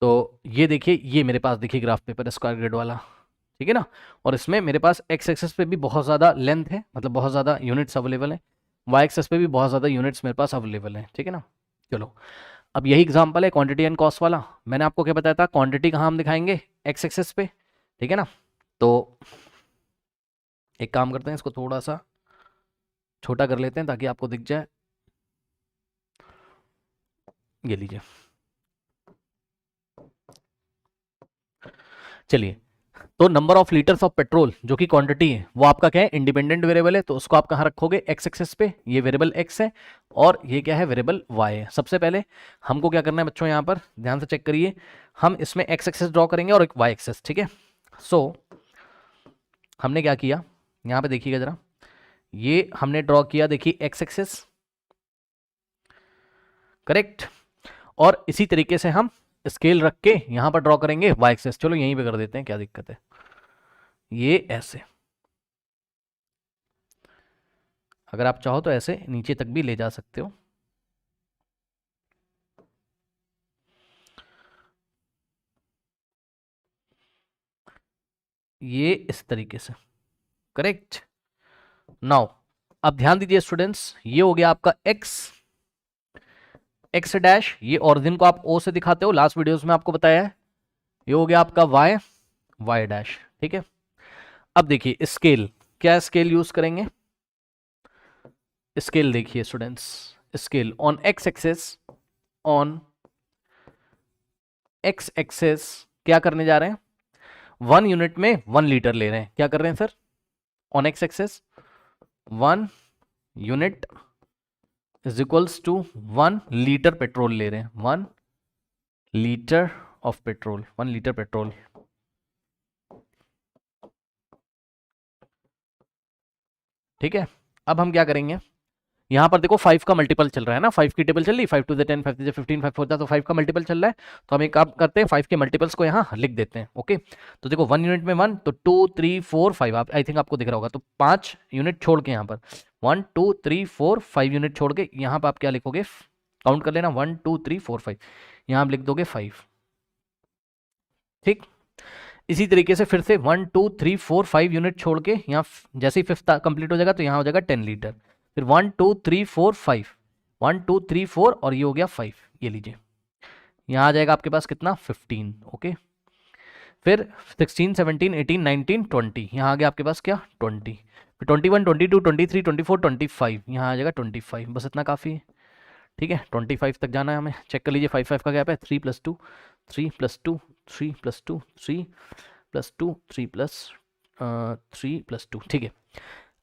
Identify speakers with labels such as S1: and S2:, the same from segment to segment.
S1: तो ये देखिए, ये मेरे पास देखिए ग्राफ पेपर स्क्वायर ग्रिड वाला, ठीक है ना। और इसमें मेरे पास एक्स एक्सेस पे भी बहुत ज़्यादा लेंथ है, मतलब बहुत ज़्यादा यूनिट्स अवेलेबल है, वाई एक्सेस पे भी बहुत ज़्यादा यूनिट्स मेरे पास अवेलेबल है, ठीक है ना। चलो, अब यही एग्जांपल है क्वांटिटी एंड कॉस्ट वाला। मैंने आपको क्या बताया था, क्वांटिटी कहाँ हम दिखाएंगे, एक्स एक्सेस पे, ठीक है ना। तो एक काम करते हैं, इसको थोड़ा सा छोटा कर लेते हैं ताकि आपको दिख जाए। ये लीजिए, चलिए। तो number of litres of petrol जो कि क्वांटिटी है, वो आपका क्या है, इंडिपेंडेंट वेरिएबल है, तो उसको आप कहाँ रखोगे, एक्स एक्सेस पे। ये वेरिएबल एक्स है और ये क्या है, वेरिएबल वाई है। सबसे पहले हमको क्या करना है बच्चों, यहाँ पर ध्यान से चेक करिए, हम इसमें एक्स एक्सेस ड्रॉ करेंगे और एक वाई एक्सेस, ठीक है। सो हमने क्या किया, यहाँ पे देखिएगा जरा, ये हमने ड्रॉ किया, देखिए एक्स एक्सेस, करेक्ट। और इसी तरीके से हम स्केल रख के यहां पर ड्रॉ करेंगे वाई एक्सेस। चलो यहीं पे कर देते हैं, क्या दिक्कत है, ये ऐसे, अगर आप चाहो तो ऐसे नीचे तक भी ले जा सकते हो। ये इस तरीके से, करेक्ट। नाउ अब ध्यान दीजिए स्टूडेंट्स, ये हो गया आपका एक्स एक्स डैश, ये ऑरिजिन को आप ओ से दिखाते हो, लास्ट वीडियोस में आपको बताया है। ये हो गया आपका वाई वाई डैश, ठीक है। अब देखिए स्केल, क्या स्केल यूज करेंगे, स्केल देखिए students, scale on X axis, on X axis क्या करने जा रहे हैं, 1 यूनिट में 1 लीटर ले रहे हैं। क्या कर रहे हैं sir, on X axis 1 unit is equals to 1 litre petrol ले रहे हैं, 1 litre of petrol, 1 litre petrol, ठीक है। अब हम क्या करेंगे, यहां पर देखो 5 का मल्टीपल चल रहा है ना, 5 की टेबल चल रही, 5 टू द 10, 5 टू द 15, 5 होता है, तो 5 का मल्टीपल चल रहा है। तो हम एक काम करते हैं, 5 के मल्टीपल्स को यहाँ लिख देते हैं, ओके। तो देखो 1 यूनिट में 1, तो 2 3 4 5, आप आई थिंक आपको दिख रहा होगा, तो 5 यूनिट छोड़ के यहाँ पर 1 2 3 4 5 यूनिट छोड़ के यहाँ पर आप क्या लिखोगे, काउंट कर लेना, 1 2 3 4 5, यहाँ आप लिख दोगे 5, ठीक। इसी तरीके से फिर से 1 2 3 4 5 यूनिट छोड़ के यहाँ जैसे ही 5th कंप्लीट हो जाएगा तो यहाँ हो जाएगा 10 लीटर, फिर 1 2 3 4 5, 1 2 3 4 और ये हो गया 5, ये लीजिए, यहाँ आ जाएगा आपके पास कितना, 15, ओके। फिर 16 17 18 19 20, यहाँ आ गया आपके पास क्या, 20, फिर 21 22 23 24 25, यहाँ आ जाएगा 25, बस इतना काफ़ी है, ठीक है। 25 तक जाना है हमें, चेक कर लीजिए 5 5 का गैप है, 3 + 2 3 + 2 3 + 2 3 + 2 3 + 2, ठीक है।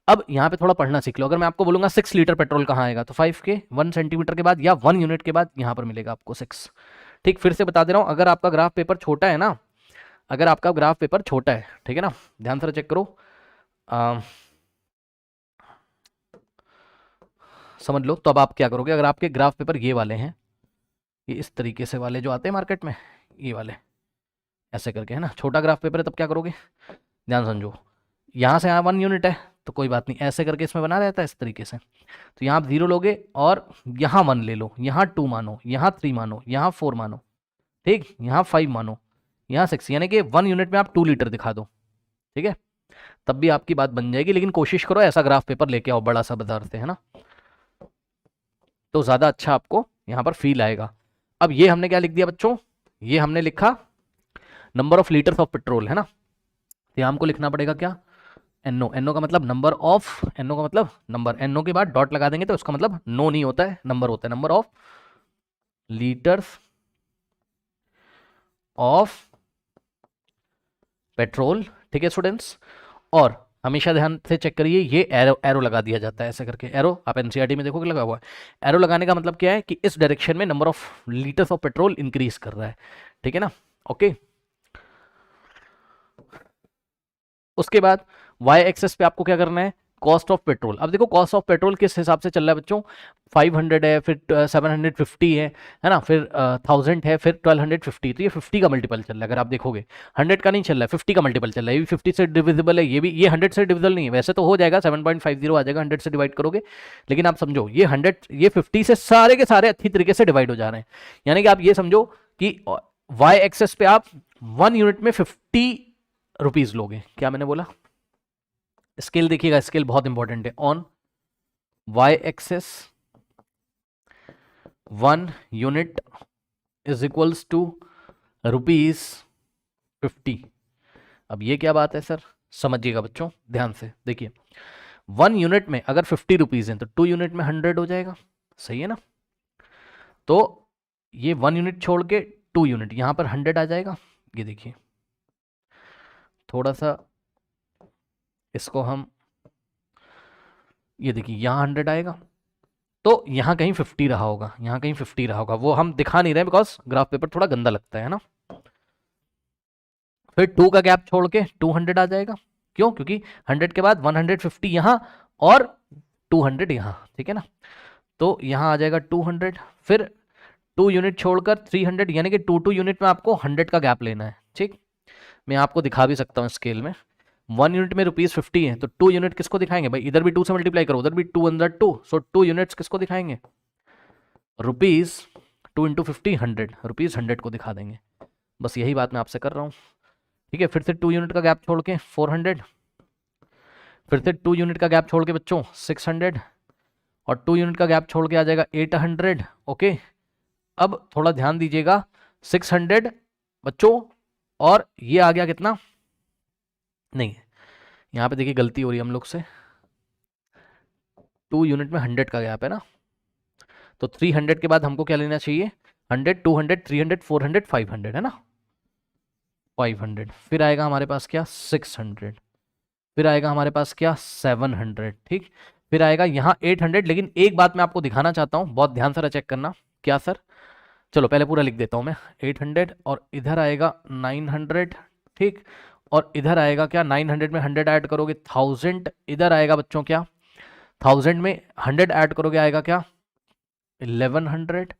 S1: अब यहाँ पे थोड़ा पढ़ना सीख लो, अगर मैं आपको बोलूँगा 6 लीटर पेट्रोल कहाँ आएगा, तो 5 के 1 सेंटीमीटर के बाद या 1 यूनिट के बाद यहाँ पर मिलेगा आपको 6, ठीक। फिर से बता दे रहा हूँ, अगर आपका ग्राफ पेपर छोटा है ना, अगर आपका ग्राफ पेपर छोटा है, ठीक है ना, ध्यान से चेक करो, समझ लो। तो अब आप क्या करोगे, अगर आपके ग्राफ पेपर ये वाले हैं, ये इस तरीके से वाले जो आते हैं मार्केट में, ये वाले ऐसे करके, है ना, छोटा ग्राफ पेपर है, तब क्या करोगे, ध्यान समझो, यहाँ से यहाँ 1 यूनिट है तो कोई बात नहीं, ऐसे करके इसमें बना रहता है इस तरीके से, तो यहाँ आप 0 लोगे और यहाँ 1 ले लो, यहाँ 2 मानो, यहाँ 3 मानो, यहाँ 4 मानो, ठीक, यहाँ 5 मानो, यहाँ 6, यानी कि 1 यूनिट में आप 2 लीटर दिखा दो, ठीक है, तब भी आपकी बात बन जाएगी। लेकिन कोशिश करो ऐसा ग्राफ पेपर लेके आओ बड़ा सा बाजार से, है ना, तो ज़्यादा अच्छा आपको यहाँ पर फील आएगा। अब ये हमने क्या लिख दिया बच्चों, ये हमने लिखा number of litres of petrol, है ना, तो यहाँ हमको लिखना पड़ेगा क्या, एनओ, एनओ का मतलब नंबर ऑफ, एनओ का मतलब नंबर, एनओ के बाद डॉट लगा देंगे तो उसका मतलब नो नहीं होता है, नंबर होता है, number of litres of petrol, ठीक है स्टूडेंट्स। और हमेशा ध्यान से चेक करिए, ये एरो एरो लगा दिया जाता है ऐसे करके, एरो आप एनसीईआरटी में देखोगे लगा हुआ है। एरो लगाने का मतलब क्या है कि इस डायरेक्शन में number of litres of petrol increase कर रहा है, ठीक है ना, ओके। उसके बाद वाई एक्सेस पे आपको क्या करना है, कॉस्ट ऑफ पेट्रोल। अब देखो कॉस्ट ऑफ पेट्रोल किस हिसाब से चल रहा है बच्चों, 500 है, फिर 750 है ना, फिर 1000 है, फिर 1250, तो ये 50 का मल्टीपल चल रहा है। अगर आप देखोगे 100 का नहीं चल रहा है, 50 का मल्टीपल चल रहा है, ये भी 50 से डिविजिबल है, ये भी, ये 100 से डिविजिबल नहीं है, वैसे तो हो जाएगा 7.50 आ जाएगा 100 से डिवाइड करोगे, लेकिन आप समझो ये 50 से सारे के सारे अच्छी तरीके से डिवाइड हो जा रहे हैं, यानी कि आप ये समझो कि वाई एक्सेस पे आप 1 यूनिट में 50 रुपीज लोगे। क्या मैंने बोला? स्केल देखिएगा, स्केल बहुत इंपॉर्टेंट है। On Y axis 1 unit is equals to ₹50। अब ये क्या बात है सर? समझिएगा बच्चों ध्यान से, देखिए 1 यूनिट में अगर 50 रुपीज है तो 2 यूनिट में 100 हो जाएगा, सही है ना? तो ये 1 यूनिट छोड़ के 2 यूनिट, यहां पर 100 आ जाएगा। ये देखिए थोड़ा सा इसको हम, ये देखिए यहां 100 आएगा, तो यहां कहीं 50 रहा होगा, यहां कहीं 50 रहा होगा, वो हम दिखा नहीं रहे बिकॉज ग्राफ पेपर थोड़ा गंदा लगता है ना। फिर 2 का गैप छोड़ के 200 आ जाएगा। क्यों? क्योंकि 100 के बाद 150 यहां और 200 यहां, ठीक है ना? तो यहां आ जाएगा 200। फिर 2 यूनिट छोड़कर 300, यानी कि 2 यूनिट में आपको 100 का गैप लेना है। ठीक, मैं आपको दिखा भी सकता हूँ स्केल में। 1 यूनिट में ₹50 है तो 2 यूनिट किसको दिखाएंगे भाई? इधर भी 2 से मल्टीप्लाई करो, उधर भी 2 अंदर 2, सो 2 यूनिट्स किसको दिखाएंगे? रुपीज 2 इंटू 50 100, ₹100 को दिखा देंगे। बस यही बात मैं आपसे कर रहा हूँ। ठीक है, फिर से 2 यूनिट का गैप छोड़ के 400, फिर से 2 यूनिट का गैप छोड़ के बच्चों 600, और 2 यूनिट का गैप छोड़ के आ जाएगा 800। ओके, अब थोड़ा ध्यान दीजिएगा, 600 बच्चों, और ये आ गया कितना? नहीं, यहाँ पे देखिए गलती हो रही है हम लोग से, 2 यूनिट में 100 का गैप है ना, तो 300 के बाद हमको क्या लेना चाहिए? 100, 200, 300, 400, 500 है ना, 500। फिर आएगा हमारे पास क्या? 600। फिर आएगा हमारे पास क्या? 700। ठीक, फिर आएगा यहाँ 800। लेकिन एक बात मैं आपको दिखाना चाहता हूँ, बहुत ध्यान से चेक करना। क्या सर? चलो पहले पूरा लिख देता हूँ मैं। 800, और इधर आएगा 900। ठीक, और इधर आएगा क्या? 900 में 100 ऐड करोगे 1000। इधर आएगा बच्चों क्या? 1000 में 100 ऐड करोगे आएगा क्या? 1100,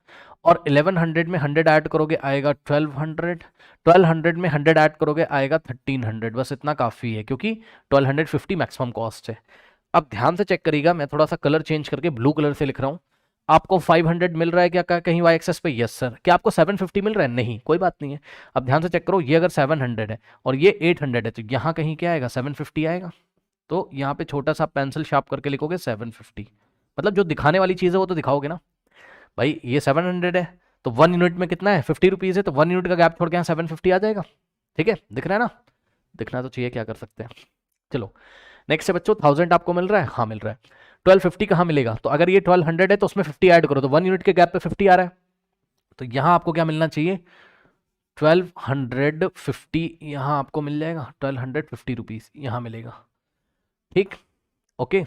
S1: और 1100 में 100 ऐड करोगे आएगा 1200। 1200 में 100 ऐड करोगे आएगा 1300। बस इतना काफ़ी है, क्योंकि 1250 मैक्सिमम कॉस्ट है। अब ध्यान से चेक करिएगा, मैं थोड़ा सा कलर चेंज करके ब्लू कलर से लिख रहा हूँ। आपको 500 मिल रहा है क्या कहीं वाई एक्सेस पे? Yes sir. क्या आपको 750 मिल रहा है? नहीं, कोई बात नहीं है। अब ध्यान से चेक करो, ये अगर 700 है और ये 800 है तो यहाँ कहीं क्या आएगा? 750 आएगा। तो यहाँ पे छोटा सा पेंसिल शार्प करके लिखोगे 750। मतलब जो दिखाने वाली चीज़ है वो तो दिखाओगे ना भाई। ये 700 है तो 1 यूनिट में कितना है? 50 रुपीज़ है, तो 1 यूनिट का गैप छोड़ के यहाँ 750 आ जाएगा। ठीक है, दिख रहा है ना? दिखना तो चाहिए, क्या कर सकते हैं। चलो नेक्स्ट है बच्चों, 1000 आपको मिल रहा है? हाँ मिल रहा है। 1250 कहाँ मिलेगा? तो अगर ये 1200 है तो उसमें 50 ऐड करो, तो 1 यूनिट के गैप पे 50 आ रहा है, तो यहाँ आपको क्या मिलना चाहिए? 1250 यहाँ आपको मिल जाएगा। 1250 रुपीज़ यहाँ मिलेगा। ठीक, ओके,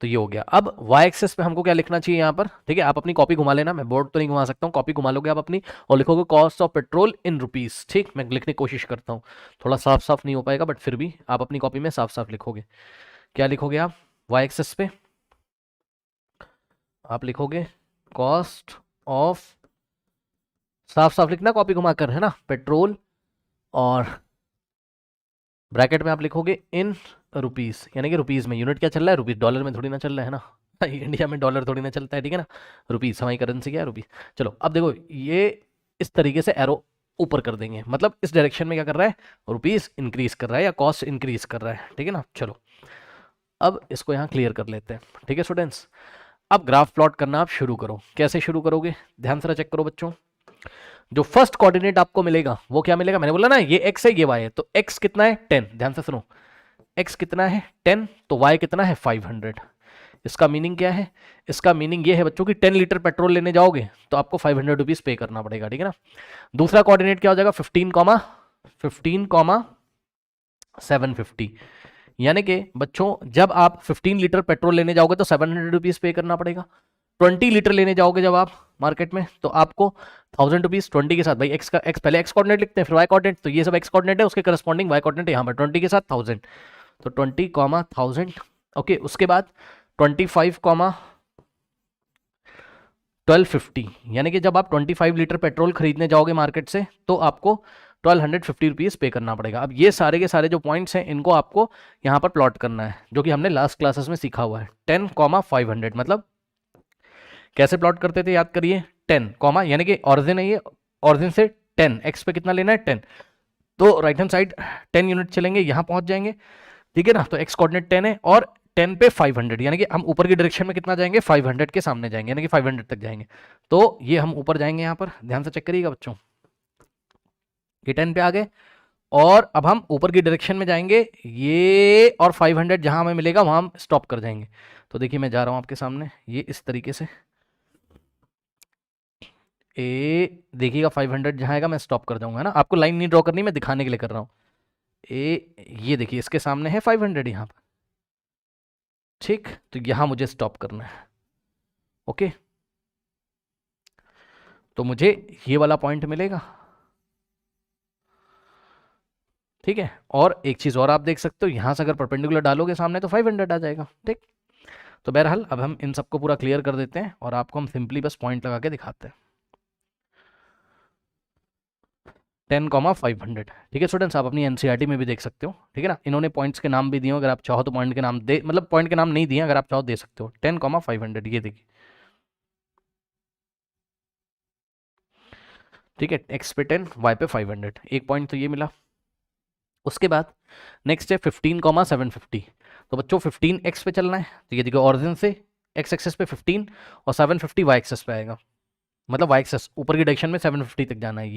S1: तो ये हो गया। अब वाई एक्सेस पे हमको क्या लिखना चाहिए यहाँ पर? ठीक है, आप अपनी कॉपी घुमा लेना, मैं बोर्ड तो नहीं घुमा सकता हूँ, कॉपी घुमा लोगे आप अपनी और लिखोगे cost of petrol in rupees. ठीक, मैं लिखने की कोशिश करता हूँ, थोड़ा साफ साफ नहीं हो पाएगा बट फिर भी आप अपनी कॉपी में साफ साफ लिखोगे। क्या लिखोगे आप वाई एक्सेस पे? आप लिखोगे कॉस्ट ऑफ, साफ साफ लिखना कॉपी घुमाकर, है ना, पेट्रोल, और ब्रैकेट में आप लिखोगे इन रुपीस, यानी कि रुपीस में। यूनिट क्या चल रहा है? रुपीस। डॉलर में थोड़ी ना चल रहा है ना इंडिया में डॉलर थोड़ी ना चलता है, ठीक है ना, रुपीस हमारी करेंसी क्या है? रुपीस। चलो अब देखो, ये इस तरीके से एरो ऊपर कर देंगे, मतलब इस डायरेक्शन में क्या कर रहा है? रुपीस इंक्रीज कर रहा है या कॉस्ट इंक्रीज कर रहा है, ठीक है ना। चलो अब इसको यहाँ क्लियर कर लेते हैं। ठीक है स्टूडेंट्स, अब ग्राफ प्लॉट करना आप शुरू करो। कैसे शुरू करोगे? ध्यान से चेक करो बच्चों, जो फर्स्ट कोऑर्डिनेट आपको मिलेगा वो क्या मिलेगा? मैंने बोला ना ये x है ये y है, तो x कितना है? 10। ध्यान से सुनो, x कितना है? 10, तो y कितना है? 500। इसका मीनिंग क्या है? इसका मीनिंग ये है बच्चों कि 10 लीटर पेट्रोल लेने जाओगे तो आपको 500 रुपीज पे करना पड़ेगा, ठीक है ना। दूसरा कोऑर्डिनेट क्या हो जाएगा? 15, 750, यानी कि बच्चों जब आप 15 लीटर पेट्रोल लेने जाओगे तो 700 रुपीज पे करना पड़ेगा। 20 लीटर लेने जाओगे जब आप मार्केट में तो आपको 1000 रुपीज 20 के साथ, भाई एक्स का एक्स, पहले एक्स कोऑर्डिनेट लिखते हैं फिर वाई कोऑर्डिनेट, तो ये सब एक्स कोऑर्डिनेट है, उसके करस्पॉन्डिंग वाई कोऑर्डिनेट यहाँ पर 20 के साथ 1000, तो 20, 1000। ओके, उसके बाद 25, 1250, यानी कि जब आप 25 लीटर पेट्रोल खरीदने जाओगे मार्केट से तो आपको 1250 रुपीज पे करना पड़ेगा। अब ये सारे के सारे जो पॉइंट्स हैं इनको आपको यहाँ पर प्लॉट करना है, जो कि हमने लास्ट क्लासेस में सीखा हुआ है। 10, 500, मतलब कैसे प्लॉट करते थे याद करिए। 10, यानी कि ऑरिजिन है, ये ऑरिजिन से 10, एक्स पे कितना लेना है 10, तो राइट हैंड साइड 10 यूनिट चलेंगे, यहां पहुंच जाएंगे, ठीक है ना। तो एक्स कोऑर्डिनेट 10 है और 10 पे 500, यानी कि हम ऊपर की डायरेक्शन में कितना जाएंगे 500 के सामने जाएंगे, यानी कि 500 तक जाएंगे। तो ये हम ऊपर जाएंगे, यहां पर ध्यान से चेक करिएगा बच्चों, ये 10 पे आ गए और अब हम ऊपर की डायरेक्शन में जाएंगे, ये और 500 जहां हमें मिलेगा वहां हम स्टॉप कर जाएंगे। तो देखिए मैं जा रहा हूं आपके सामने, ये इस तरीके से ए देखिएगा 500 जहां आएगा मैं स्टॉप कर जाऊंगा, है ना। आपको लाइन नहीं ड्रॉ करनी, मैं दिखाने के लिए कर रहा हूं। ये देखिए इसके सामने है 500 यहाँ पर, ठीक, तो यहां मुझे स्टॉप करना है, ओके। तो मुझे ये वाला पॉइंट मिलेगा, ठीक है। और एक चीज और आप देख सकते हो, यहां से अगर परपेंडिकुलर डालोगे सामने तो 500 आ जाएगा, ठीक। तो बहरहाल अब हम इन सबको पूरा क्लियर कर देते हैं और आपको हम सिंपली बस पॉइंट लगा के दिखाते हैं। 10,500, ठीक है स्टूडेंट्स, आप अपनी एनसीईआरटी में भी देख सकते हो, ठीक है ना। इन्होंने पॉइंट्स के नाम भी दिए, अगर आप चाहो तो पॉइंट के नाम दे, मतलब पॉइंट के नाम नहीं दिए, अगर आप चाहो दे सकते हो। 10,500 ये देखिए, ठीक है, एक्स पे 10, वाई पे 500, एक पॉइंट तो ये मिला। उसके बाद नेक्स्ट है 15,750। तो बच्चों 15 एक्स पे चलना है, तो ये देखो ऑरिजिन से एक्स एक्सेस पे 15 और 750 वाई एक्सेस पे आएगा, मतलब वाई एक्सेस ऊपर की डायरेक्शन में 750 तक जाना है।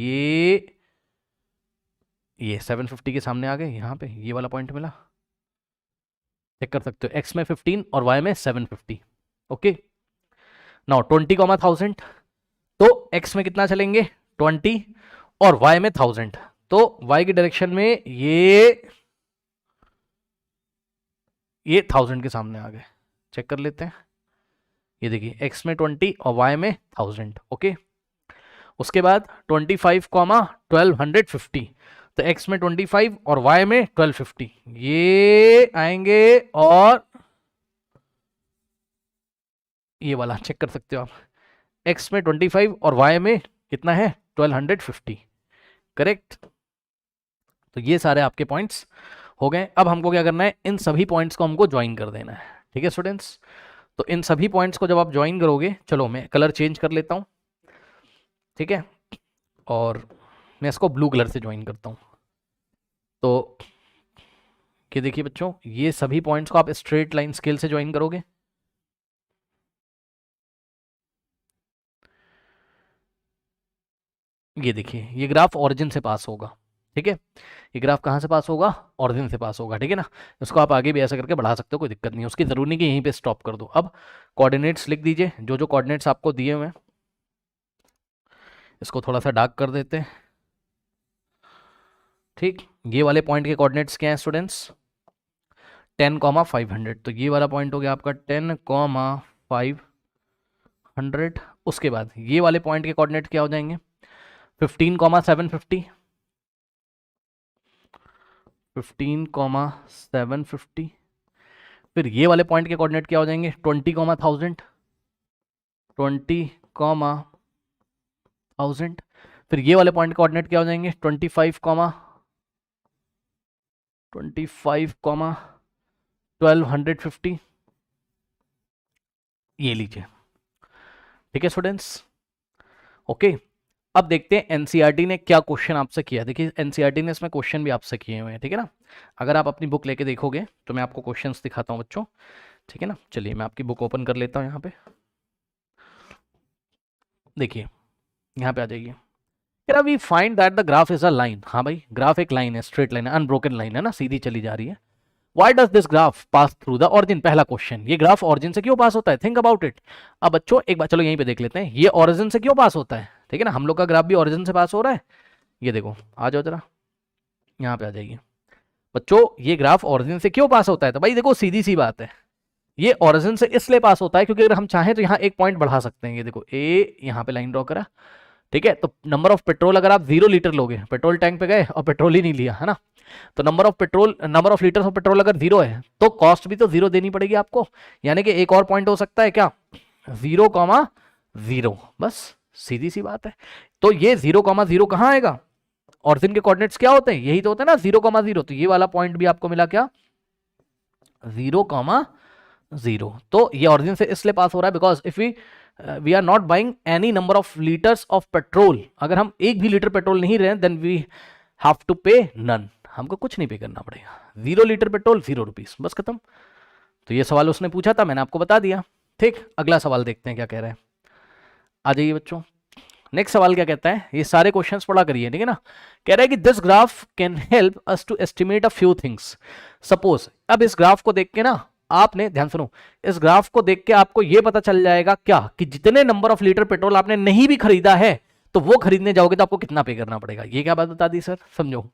S1: ये 750 के सामने आ गए, यहाँ पे ये वाला पॉइंट मिला, चेक कर सकते हो, एक्स में 15 और वाई में 750, ओके। नाउ 20,1000, तो एक्स में कितना चलेंगे 20 और वाई में 1000, तो वाई की डायरेक्शन में ये 1000 के सामने आ गए, चेक कर लेते हैं। ये देखिए एक्स में 20 और वाई में 1000, ओके। उसके बाद 25,1250, तो एक्स में 25 और वाई में 1250 ये आएंगे, और ये वाला चेक कर सकते हो आप, एक्स में 25 और वाई में कितना है 1250, करेक्ट। तो ये सारे आपके पॉइंट्स हो गए। अब हमको क्या करना है, इन सभी पॉइंट्स को हमको ज्वाइन कर देना है, ठीक है स्टूडेंट्स। तो इन सभी पॉइंट्स को जब आप ज्वाइन करोगे, चलो मैं कलर चेंज कर लेता हूं, ठीक है, और मैं इसको ब्लू कलर से ज्वाइन करता हूं। तो ये देखिए बच्चों, ये सभी पॉइंट्स को आप स्ट्रेट लाइन स्केल से ज्वाइन करोगे, ये देखिए ये ग्राफ ओरिजिन से पास होगा, ठीक है। ये ग्राफ कहाँ से पास होगा, ओरिजिन से पास होगा, ठीक है ना। इसको आप आगे भी ऐसा करके बढ़ा सकते हो, कोई दिक्कत नहीं है, उसकी जरूरी नहीं कि यहीं पे स्टॉप कर दो। अब कोऑर्डिनेट्स लिख दीजिए, जो जो कोऑर्डिनेट्स आपको दिए हुए हैं, इसको थोड़ा सा डार्क कर देते हैं, ठीक। ये वाले पॉइंट के कोऑर्डिनेट्स क्या हैं स्टूडेंट्स, 10,500, तो ये वाला पॉइंट हो गया आपका 10,500। उसके बाद ये वाले पॉइंट के कोऑर्डिनेट क्या हो जाएंगे 15,750, 15,750। फिर ये वाले पॉइंट के कोऑर्डिनेट क्या हो जाएंगे 20,1000, 20,1000। फिर ये वाले पॉइंट के कोऑर्डिनेट क्या हो जाएंगे 12,1250, ये लीजिए, ठीक है स्टूडेंट्स, ओके। अब देखते हैं एनसीईआरटी ने क्या क्वेश्चन आपसे किया। देखिए एनसीईआरटी ने इसमें क्वेश्चन भी आपसे किए हुए हैं, ठीक है ना। अगर आप अपनी बुक लेके देखोगे तो मैं आपको क्वेश्चंस दिखाता हूं बच्चों, ठीक है ना। चलिए मैं आपकी बुक ओपन कर लेता हूं, यहाँ पे देखिए, यहाँ पे आ जाइए। यार we find that the graph is a line, हाँ भाई ग्राफ एक लाइन है, स्ट्रेट लाइन है, अनब्रोकन लाइन है ना, सीधी चली जा रही है। Why does this graph pass through the origin? पहला क्वेश्चन, ये ग्राफ ऑरिजिन से क्यों पास होता है, थिंक अबाउट इट। अब बच्चों एक बार चलो यहीं पे देख लेते हैं, ये ऑरिजिन से क्यों पास होता है, ठीक है ना। हम लोग का ग्राफ भी ऑरिजिन से पास हो रहा है, ये देखो, आ जाओ जरा यहाँ पे आ जाइए बच्चों। ये ग्राफ ऑरिजिन से क्यों पास होता है, तो भाई देखो सीधी सी बात है, ये ऑरिजिन से इसलिए पास होता है क्योंकि अगर हम चाहें तो यहाँ एक पॉइंट बढ़ा सकते हैं, ये देखो ए, यहाँ पे लाइन ड्रॉ करा, ठीक है। तो नंबर ऑफ पेट्रोल अगर आप 0 लीटर लोगे, पेट्रोल टैंक पे गए और पेट्रोल ही नहीं लिया, है ना, तो number of litres of petrol अगर 0 है तो कॉस्ट भी तो 0 देनी पड़ेगी आपको, यानी कि एक और पॉइंट हो सकता है क्या 0,0, बस सीधी सी बात है। तो ये 0,0 कहाँ आएगा, ऑरिजिन के कोऑर्डिनेट्स क्या होते हैं, यही तो होता है ना 0,0, तो ये वाला पॉइंट भी आपको मिला क्या 0,0। तो ये ऑरिजिन से इसलिए पास हो रहा है because if we we are not buying any number of litres of petrol, अगर हम एक भी लीटर पेट्रोल नहीं रहे then we have to pay none, हमको कुछ नहीं पे करना पड़ेगा, 0 लीटर पेट्रोल 0 रुपीज, बस खत्म। तो ये सवाल उसने पूछा था, मैंने आपको बता दिया। ठीक, अगला सवाल देखते हैं क्या कह रहे हैं। आ जाइए बच्चों, नेक्स्ट सवाल क्या कहता है, ये सारे क्वेश्चंस पढ़ा करिए, ठीक है ना। कह रहा है कि this graph can help us to estimate a few things. Suppose, अब इस ग्राफ को देख के ना आपने, ध्यान सुनो, इस ग्राफ को देख के आपको यह पता चल जाएगा क्या कि जितने नंबर ऑफ लीटर पेट्रोल आपने नहीं भी खरीदा है तो वो खरीदने जाओगे तो आपको कितना पे करना पड़ेगा। ये क्या बात बता दी सर, समझो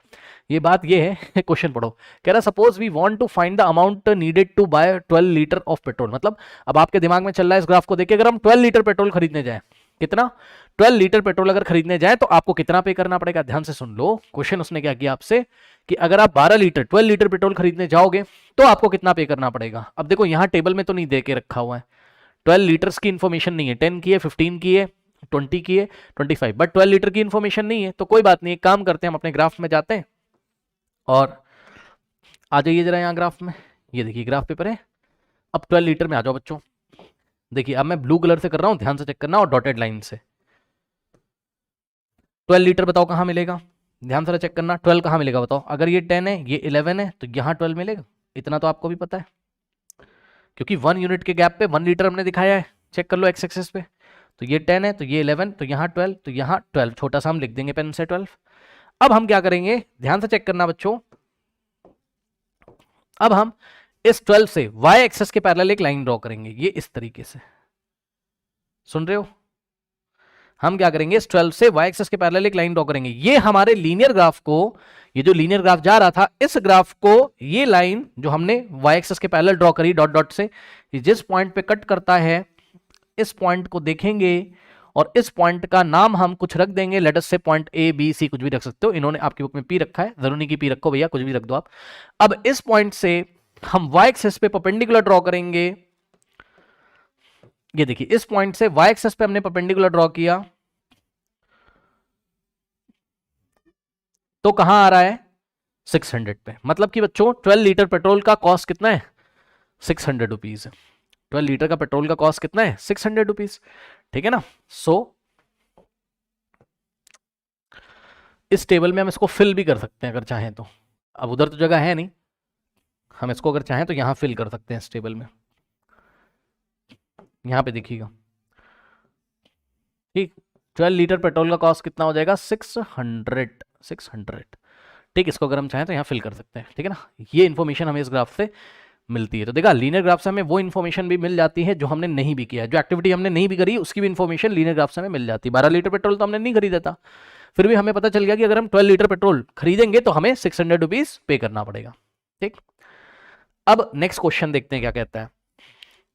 S1: ये बात ये है। क्वेश्चन पढ़ो, कह रहा suppose we want to find the amount needed to buy 12 litre of petrol. मतलब अब आपके दिमाग में चल रहा है इस ग्राफ को देख के, अगर हम 12 लीटर पेट्रोल खरीदने जाए, कितना, 12 लीटर पेट्रोल अगर खरीदने जाए तो आपको कितना पे करना पड़ेगा। ध्यान से सुन लो, क्वेश्चन उसने क्या किया आपसे कि अगर आप 12 लीटर 12 लीटर पेट्रोल खरीदने जाओगे तो आपको कितना पे करना पड़ेगा। अब देखो यहां टेबल में तो नहीं दे के रखा हुआ है, 12 लीटर्स की इंफॉर्मेशन नहीं है, 10 की है, 15 की है, 20 की है, 25, बट 12 लीटर की इंफॉर्मेशन नहीं है। तो कोई बात नहीं, एक काम करते हैं, हम अपने ग्राफ में जाते हैं और आ जाइए जरा यहाँ ग्राफ में, ये देखिए ग्राफ पेपर है। अब 12 लीटर में आ जाओ बच्चों, देखिए अब मैं ब्लू कलर से कर रहा हूं, ध्यान से चेक करना, और डॉटेड लाइन से। 12 लीटर बताओ कहां मिलेगा, ध्यान से चेक करना, 12 कहां मिलेगा बताओ। अगर ये 10 है, ये 11 है, तो यहां 12 मिलेगा, इतना तो आपको भी पता है, क्योंकि 1 यूनिट के गैप पे 1 लीटर हमने दिखाया है। चेक कर लो एक्स एक्सिस पे, तो ये 10 है, तो ये 11, तो यहाँ 12, तो यहाँ 12, छोटा सा हम लिख देंगे पेन से 12। अब हम क्या करेंगे, ध्यान से चेक करना बच्चों, अब हम इस 12 से y एक्सिस के पैरेलल एक लाइन ड्रॉ करेंगे, ये इस तरीके से, सुन रहे हो। हम क्या करेंगे, इस 12 से y एक्सिस के पैरेलल एक लाइन ड्रॉ करेंगे। ये हमारे लीनियर ग्राफ को, ये जो लीनियर ग्राफ जा रहा था, इस ग्राफ को ये लाइन जो हमने y एक्सिस के पैरेलल ड्रॉ करी डॉट डॉट से, जिस पॉइंट पे कट करता है, इस पॉइंट को देखेंगे और इस पॉइंट का नाम हम कुछ रख देंगे, लेट अस से पॉइंट ए बी सी, कुछ भी रख सकते हो, इन्होंने आपकी बुक में पी रखा है, जरूरी नहीं कि पी रखो भैया, कुछ भी रख दो आप। अब इस पॉइंट से हम y एक्सिस पे परपेंडिकुलर ड्रॉ करेंगे, ये देखिए इस पॉइंट से y एक्सिस पे हमने परपेंडिकुलर ड्रॉ किया, तो कहां आ रहा है, 600 पे। मतलब कि बच्चों 12 लीटर पेट्रोल का कॉस्ट कितना है, 600 रुपीज। 12 लीटर का पेट्रोल का कॉस्ट कितना है, 600 रुपीज, ठीक है ना। सो इस टेबल में हम इसको फिल भी कर सकते हैं अगर चाहें तो, अब उधर तो जगह है नहीं, हम इसको अगर चाहें तो यहां फिल कर सकते हैं इस टेबल में, यहां पे देखिएगा, ठीक। 12 लीटर पेट्रोल का कॉस्ट कितना हो जाएगा, 600, ठीक। इसको अगर हम चाहें तो यहाँ फिल कर सकते हैं, ठीक है ना। ये इन्फॉर्मेशन हमें इस ग्राफ से मिलती है। तो देखा, लीनियर ग्राफ से हमें वो इन्फॉर्मेशन भी मिल जाती है जो हमने नहीं भी किया है, जो एक्टिविटी हमने नहीं भी करी उसकी भी इन्फॉर्मेशन लीनियर ग्राफ से हमें मिल जाती है। 12 लीटर पेट्रोल तो हमने नहीं खरीदा था, फिर भी हमें पता चल गया कि अगर हम 12 लीटर पेट्रोल खरीदेंगे तो हमें 600 रुपीज पे करना पड़ेगा, ठीक। अब नेक्स्ट क्वेश्चन देखते हैं क्या कहता है,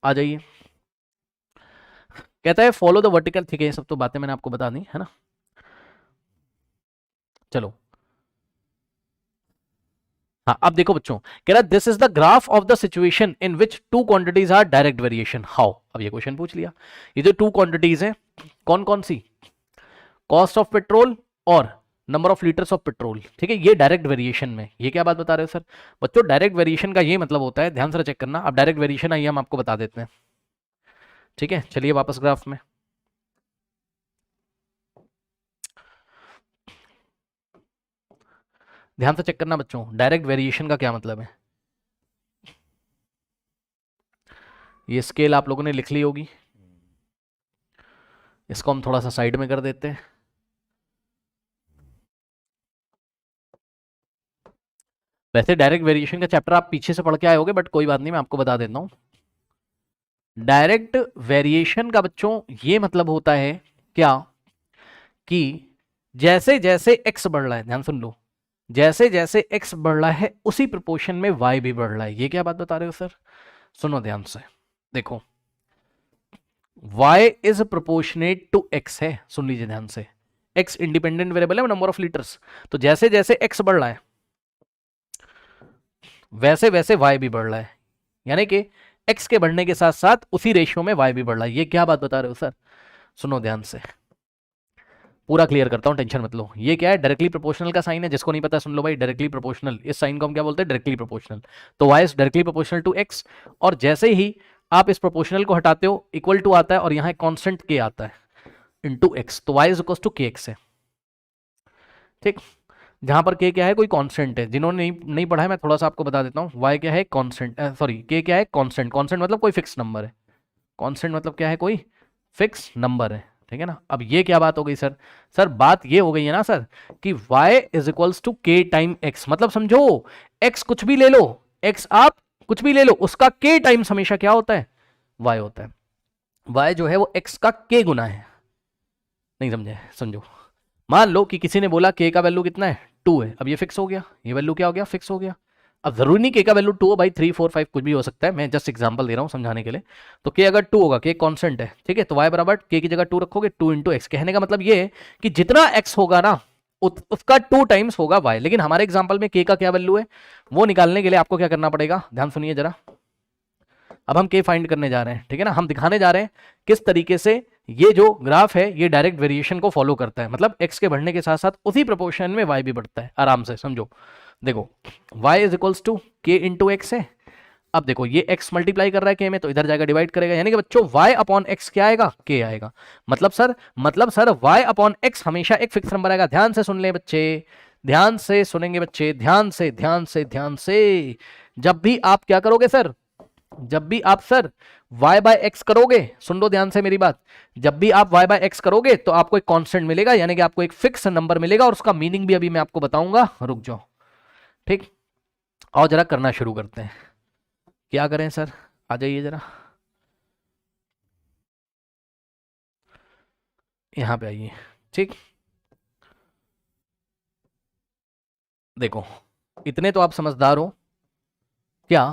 S1: आ जाइए। कहता है फॉलो द वर्टिकल, ठीक है, ये सब तो बातें मैंने आपको बता दी है ना। चलो हाँ, अब देखो बच्चों, कह रहा this is the graph of the situation in which two quantities are direct variation, how. अब ये क्वेश्चन पूछ लिया, ये जो टू क्वांटिटीज हैं कौन कौन सी, कॉस्ट ऑफ पेट्रोल और number of litres of petrol, ठीक है, ये डायरेक्ट वेरिएशन में। ये क्या बात बता रहे हो सर, बच्चों डायरेक्ट वेरिएशन का ये मतलब होता है, ध्यान से चेक करना। अब डायरेक्ट वेरिएशन आइए हम आपको बता देते हैं, ठीक है। चलिए वापस ग्राफ में, ध्यान से चेक करना बच्चों, डायरेक्ट वेरिएशन का क्या मतलब है। ये स्केल आप लोगों ने लिख ली होगी, इसको हम थोड़ा सा साइड में कर देते हैं। वैसे डायरेक्ट वेरिएशन का चैप्टर आप पीछे से पढ़ के आए होगे, बट कोई बात नहीं, मैं आपको बता देता हूं। डायरेक्ट वेरिएशन का बच्चों ये मतलब होता है क्या, कि जैसे जैसे x बढ़ रहा है, ध्यान सुन लो, जैसे जैसे x बढ़ रहा है उसी प्रोपोर्शन में y भी बढ़ रहा है। ये क्या बात बता रहे हो सर, सुनो ध्यान से, देखो y is proportionate to x है, सुन लीजिए ध्यान से, x इंडिपेंडेंट वेरिएबल है, नंबर ऑफ लीटर्स, तो जैसे जैसे x बढ़ रहा है वैसे वैसे y भी बढ़ रहा है, यानी कि x के बढ़ने के साथ साथ उसी रेशियो में y भी बढ़ रहा है। ये क्या बात बता रहे हो सर, सुनो ध्यान से, पूरा क्लियर करता हूं, टेंशन मत लो। ये क्या है, डायरेक्टली प्रोपोर्शनल का साइन है, जिसको नहीं पता सुन लो भाई, डायरेक्टली प्रोपोर्शनल, इस साइन को हम क्या बोलते हैं, डायरेक्टली प्रोपोर्शनल। तो y is directly proportional to x, और जैसे ही आप इस प्रोपोर्शनल को हटाते हो, इक्वल टू आता है और यहाँ कॉन्स्टेंट के आता है इंटू एक्स, तो वाई इज इक्वल टू के एक्स है। ठीक, जहां पर के क्या है, कोई कांस्टेंट है। जिन्होंने नहीं पढ़ा है मैं थोड़ा सा आपको बता देता हूँ। वाई क्या है, कांस्टेंट, सॉरी के क्या है, कांस्टेंट। कांस्टेंट मतलब कोई फिक्स नंबर है, कांस्टेंट मतलब क्या है, कोई फिक्स नंबर है। ठीक है ना। अब ये क्या बात हो गई सर? सर बात ये हो गई है ना सर कि y इज इक्वल्स टू के टाइम x, मतलब समझो x कुछ भी ले लो, x आप कुछ भी ले लो, उसका k टाइम्स हमेशा क्या होता है, y होता है। y जो है वो x का k गुना है। नहीं समझे? समझो, मान लो कि किसी ने बोला k का वैल्यू कितना है, 2 है। अब ये फिक्स हो गया, ये वैल्यू क्या हो गया, फिक्स हो गया। अब जरूरी नहीं k का वैल्यू 2 हो भाई, 3 4 5 कुछ भी हो सकता है, मैं जस्ट एग्जांपल दे रहा हूं समझाने के लिए। तो k अगर 2 होगा, k कांस्टेंट है, ठीक है, तो y बराबर k की जगह 2 रखोगे, 2 इंटू एक्स। कहने का मतलब ये है कि जितना x होगा ना उसका 2 टाइम्स होगा y। लेकिन हमारे एग्जाम्पल में k का क्या वैल्यू है वो निकालने के लिए आपको क्या करना पड़ेगा, ध्यान सुनिए जरा। अब हम k फाइंड करने जा रहे हैं, ठीक है ना। हम दिखाने जा रहे हैं किस तरीके से ये जो ग्राफ है ये डायरेक्ट वेरिएशन को फॉलो करता है, मतलब x के बढ़ने के साथ साथ उसी प्रोपोर्शन में y भी बढ़ता है। आराम से समझो, देखो y इज इक्वल्स टू के इंटू एक्स है। अब देखो ये x मल्टीप्लाई कर रहा है k में, तो इधर जाएगा डिवाइड करेगा, यानी कि बच्चों y अपॉन x क्या आएगा, k आएगा। मतलब सर y अपॉन x हमेशा एक फिक्स नंबर आएगा। ध्यान से सुन ले बच्चे, ध्यान से सुनेंगे बच्चे, ध्यान से ध्यान से ध्यान से। जब भी आप क्या करोगे सर, जब भी आप सर y बाय एक्स करोगे, सुन लो ध्यान से मेरी बात, जब भी आप y बाय एक्स करोगे तो आपको एक कांस्टेंट मिलेगा, यानी कि आपको एक फिक्स नंबर मिलेगा, और उसका मीनिंग भी अभी मैं आपको बताऊंगा, रुक जाओ। ठीक, और जरा करना शुरू करते हैं। क्या करें सर, आ जाइए जरा यहां पे आइए। ठीक, देखो इतने तो आप समझदार हो क्या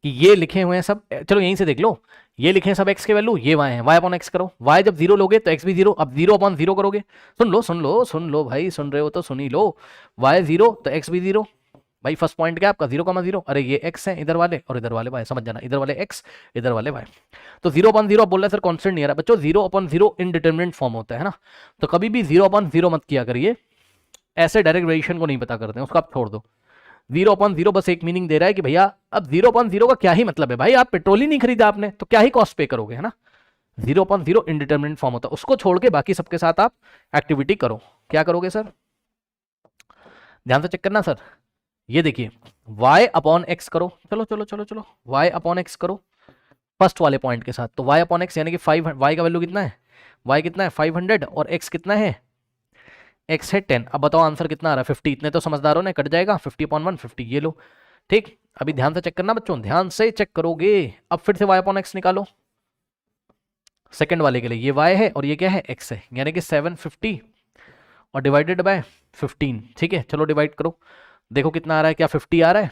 S1: कि ये लिखे हुए हैं सब, चलो यहीं से देख लो, ये लिखे हैं सब x के वैल्यू, ये y है, y अपॉन x करो, y जब 0 लोगे तो x भी 0, अब 0 अपॉन 0 करोगे, सुन लो सुन लो सुन लो भाई, सुन रहे हो तो सुन ही लो, y 0 तो x भी 0। भाई फर्स्ट पॉइंट क्या आपका 0,0, अरे ये x है इधर वाले और इधर वाले y, समझ जाना, इधर वाले x इधर वाले y। तो 0/0 बोल रहे हैं सर कांस्टेंट नहीं आ रहा बच्चों, 0/0 इनडिटरमिनेट फॉर्म होता है ना, तो कभी भी 0/0 मत किया करिए, ऐसे डायरेक्ट वेरिएशन को नहीं पता करते हैं, उसको आप छोड़ दो। 0/0 बस एक मीनिंग दे रहा है कि भैया अब 0/0 का क्या ही मतलब है, भाई आप पेट्रोल ही नहीं खरीदा आपने तो क्या ही कॉस्ट पे करोगे, है ना। 0/0 इनडिटरमिनेट फॉर्म होता है, उसको छोड़ के बाकी सबके साथ आप एक्टिविटी करो। क्या करोगे सर, ध्यान से चेक करना सर। ये देखिए y अपॉन एक्स करो, चलो चलो चलो चलो, y अपॉन एक्स करो फर्स्ट वाले पॉइंट के साथ, तो y अपॉन एक्स यानी कि 5, y का वैल्यू कितना है, y कितना है 500 और x कितना है, x है 10। अब बताओ आंसर कितना आ रहा है 50, इतने तो समझदारों ने कट जाएगा, 50/1 50, ये लो। ठीक, अभी ध्यान से चेक करना बच्चों, ध्यान से चेक करोगे। अब फिर से y अपॉन एक्स निकालो सेकंड वाले के लिए, ये y है और ये क्या है x है, यानी कि 750 और डिवाइडेड बाय 15। ठीक है, चलो डिवाइड करो, देखो कितना आ रहा है, क्या 50 आ रहा है,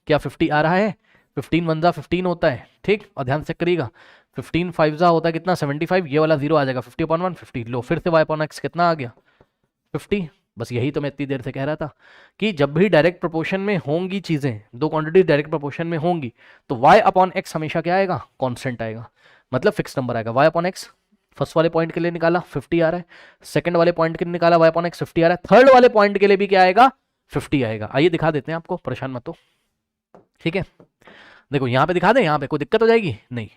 S1: क्या 50 आ रहा है, 15 1 जा 15 होता है। ठीक, और ध्यान से करिएगा 15 5 जा होता है कितना 75, ये वाला 0 आ जाएगा, 50/1 50। लो फिर से y अपॉन एक्स कितना आ गया 50। बस यही तो मैं इतनी देर से कह रहा था कि जब भी डायरेक्ट प्रोपोर्शन में होंगी चीजें, दो क्वांटिटी डायरेक्ट प्रोपोर्शन में होंगी, तो y अपॉन एक्स हमेशा क्या आएगा, कांस्टेंट आएगा, मतलब फिक्स नंबर आएगा। y अपॉन एक्स फर्स्ट वाले पॉइंट के लिए निकाला 50 आ रहा है, सेकंड वाले पॉइंट के लिए निकाला y अपॉन एक्स 50 आ रहा है, थर्ड वाले पॉइंट के लिए भी क्या आएगा 50 आएगा। आइए दिखा देते हैं आपको, परेशान मत हो। ठीक है, देखो यहाँ पे दिखा दें, यहाँ पे कोई दिक्कत हो जाएगी नहीं।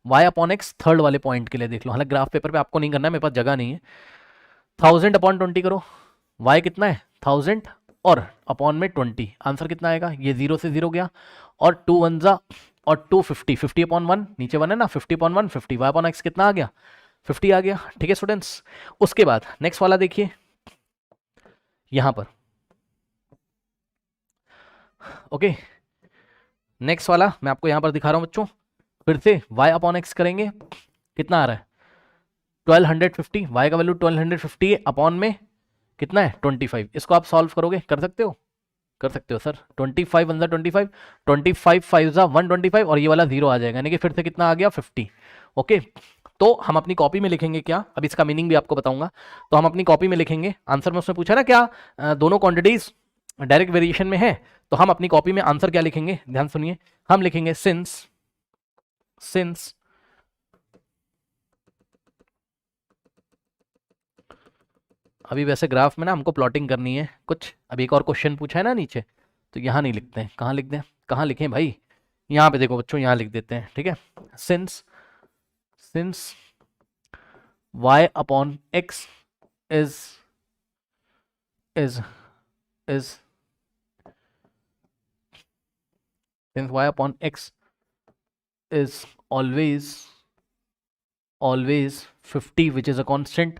S1: y अपॉन एक्स थर्ड वाले पॉइंट के लिए देख लो, हालांकि ग्राफ पेपर पे आपको नहीं करना है, मेरे पास जगह नहीं है। 1000/20 करो, y कितना है 1000 और अपॉन में 20, आंसर कितना आएगा, ये 0 से 0 गया और 2 1 जा और 2 50, 50/1 नीचे 1 है ना, 50/1 50, y अपॉन एक्स कितना आ गया 50 आ गया। ठीक है स्टूडेंट्स, उसके बाद नेक्स्ट वाला देखिए यहां पर, ओके नेक्स्ट वाला मैं आपको यहां पर दिखा रहा हूं बच्चों, फिर से y अपॉन एक्स करेंगे, कितना आ रहा है 1250, y का वैल्यू 1250 है, अपॉन में कितना है 25। इसको आप सॉल्व करोगे, कर सकते हो, कर सकते हो सर। 25 1 25, 25 5 125 और ये वाला 0 आ जाएगा, यानी कि फिर से कितना आ गया 50। ओके, तो हम अपनी कॉपी में लिखेंगे क्या, अब इसका मीनिंग भी आपको बताऊंगा। तो हम अपनी कॉपी में लिखेंगे, आंसर में उसने पूछा ना क्या दोनों क्वांटिटीज डायरेक्ट वेरिएशन में है, तो हम अपनी कॉपी में आंसर क्या लिखेंगे, ध्यान सुनिए, हम लिखेंगे सिंस अभी वैसे ग्राफ में ना हमको प्लॉटिंग करनी है कुछ, अभी एक और क्वेश्चन पूछा है ना नीचे, तो यहाँ नहीं लिखते हैं, कहाँ लिख दें, कहाँ लिखें भाई, यहाँ पे देखो बच्चों, यहाँ लिख देते हैं। ठीक है, since since y upon x is since y upon x is always 50 which is a constant,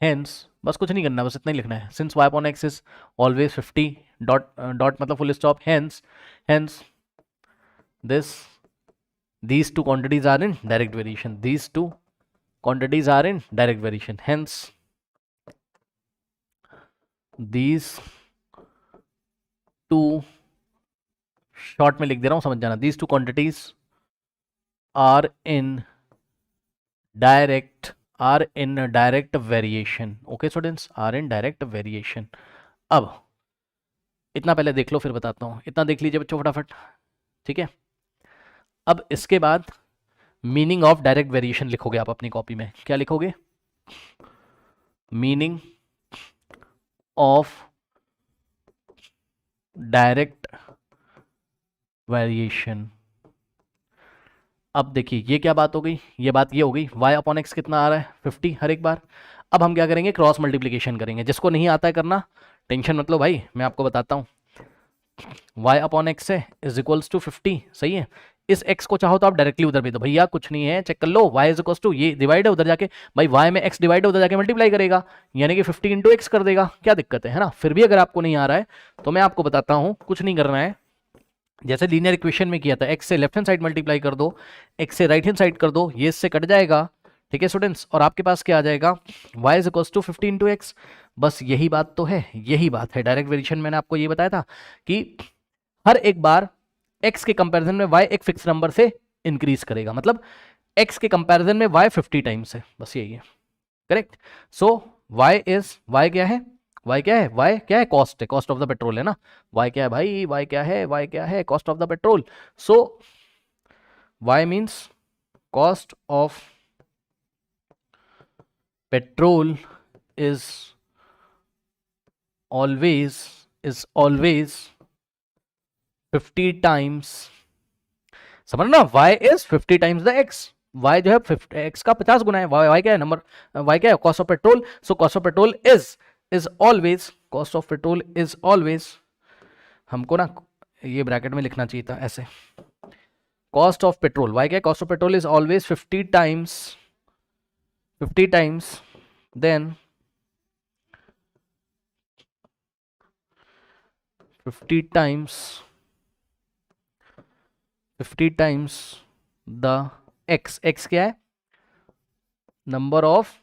S1: hence बस कुछ नहीं करना, बस इतना ही लिखना है, since y upon x is always 50 dot मतलब full stop, hence these two quantities are in direct variation, hence these two, short में लिख दे रहा हूं समझ जाना, these two quantities are in direct variation. Okay students, are in direct variation. अब इतना पहले देख लो फिर बताता हूं, इतना देख लीजिए बच्चों फटाफट, ठीक है। अब इसके बाद मीनिंग ऑफ डायरेक्ट वेरिएशन लिखोगे आप अपनी कॉपी में, क्या लिखोगे? Meaning of direct variation. अब देखिए ये क्या बात हो गई, ये बात ये हो गई, y अपॉन एक्स कितना आ रहा है 50 हर एक बार। अब हम क्या करेंगे, क्रॉस मल्टीप्लिकेशन करेंगे, जिसको नहीं आता है करना टेंशन मत लो भाई, मैं आपको बताता हूँ। y अपॉन एक्स है इज इक्वल्स टू 50, सही है। इस x को चाहो तो आप डायरेक्टली उधर भेज दो, भैया कुछ नहीं है, चेक कर लो, y इज इक्वल्स टू ये डिवाइड है उधर जाके, भाई y में x डिवाइड है उधर जाके मल्टीप्लाई करेगा, यानी कि 50 इंटू एक्स कर देगा, क्या दिक्कत है ना। फिर भी अगर आपको नहीं आ रहा है तो मैं आपको बताता हूँ, कुछ नहीं करना है, जैसे लीनियर इक्वेशन में किया था, x से लेफ्ट हैंड साइड मल्टीप्लाई कर दो, x से राइट हैंड साइड कर दो, ये इससे कट जाएगा, ठीक है स्टूडेंट्स, और आपके पास क्या आ जाएगा, y is equals to 50 into X. बस यही बात तो है, यही बात है डायरेक्ट वेरिएशन। मैंने आपको ये बताया था कि हर एक बार x के कंपैरिजन में y एक फिक्स नंबर से इंक्रीज करेगा, मतलब x के कंपैरिजन में y 50 टाइम्स है, बस यही है, करेक्ट। सो y क्या है, y क्या है कॉस्ट है, कॉस्ट ऑफ द पेट्रोल है ना, y क्या है भाई, y क्या है cost of the petrol. So y means cost of petrol is always 50 times, समझ ना, y is 50 times the x, y जो है x का 50 गुना है, y क्या है नंबर, y क्या है cost of petrol. So cost of petrol is always, cost of petrol is always, हमको ना ये ब्रैकेट में लिखना चाहिए था ऐसे, कॉस्ट ऑफ पेट्रोल, y क्या है cost of petrol is always 50 times then 50 times the x क्या है, number of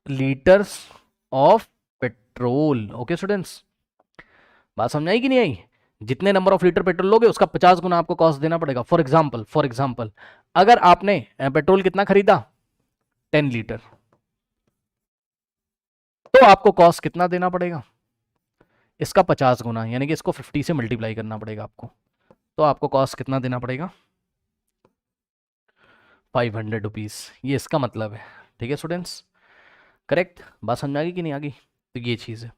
S1: litres of petrol. Okay students, बात समझ आई कि नहीं आई? जितने नंबर ऑफ लीटर पेट्रोल लोगे उसका 50 गुना आपको कॉस्ट देना पड़ेगा। फॉर एग्जाम्पल अगर आपने पेट्रोल कितना खरीदा 10 लीटर, तो आपको कॉस्ट कितना देना पड़ेगा, इसका 50 गुना, यानी कि इसको 50 से मल्टीप्लाई करना पड़ेगा आपको, तो आपको कॉस्ट कितना देना पड़ेगा 500 रुपीज़, ये इसका मतलब है, ठीक है स्टूडेंट्स, करेक्ट। बात समझ आ गई कि नहीं आ गई? तो ये चीज़ है।